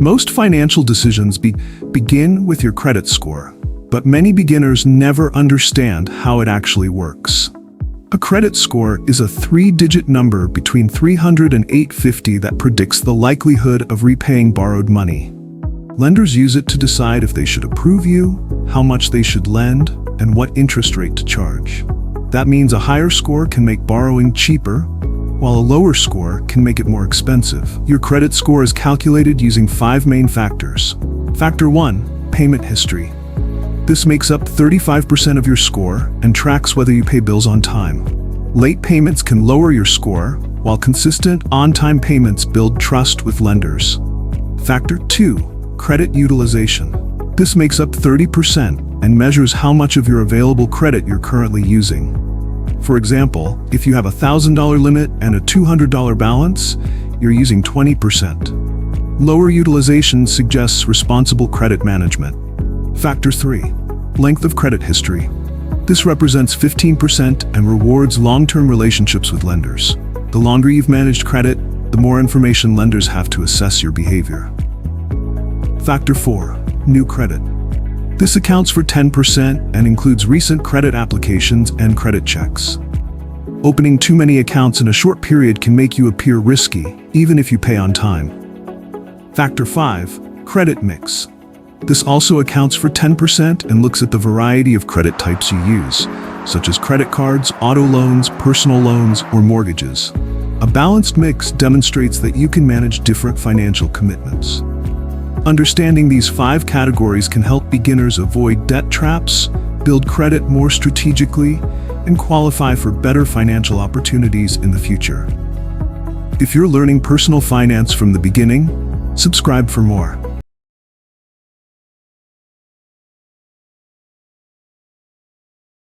Most financial decisions begin with your credit score, but many beginners never understand how it actually works. A credit score is a three-digit number between 300 and 850 that predicts the likelihood of repaying borrowed money. Lenders use it to decide if they should approve you, how much they should lend, and what interest rate to charge. That means a higher score can make borrowing cheaper, while a lower score can make it more expensive. Your credit score is calculated using 5 main factors. Factor 1, payment history. This makes up 35% of your score and tracks whether you pay bills on time. Late payments can lower your score, while consistent, on-time payments build trust with lenders. Factor 2, credit utilization. This makes up 30% and measures how much of your available credit you're currently using. For example, if you have a $1,000 limit and a $200 balance, you're using 20%. Lower utilization suggests responsible credit management. Factor 3, length of credit history. This represents 15% and rewards long-term relationships with lenders. The longer you've managed credit, the more information lenders have to assess your behavior. Factor 4, new credit. This accounts for 10% and includes recent credit applications and credit checks. Opening too many accounts in a short period can make you appear risky, even if you pay on time. Factor 5, credit mix. This also accounts for 10% and looks at the variety of credit types you use, such as credit cards, auto loans, personal loans, or mortgages. A balanced mix demonstrates that you can manage different financial commitments. Understanding these 5 categories can help beginners avoid debt traps, build credit more strategically, and qualify for better financial opportunities in the future. If you're learning personal finance from the beginning, subscribe for more.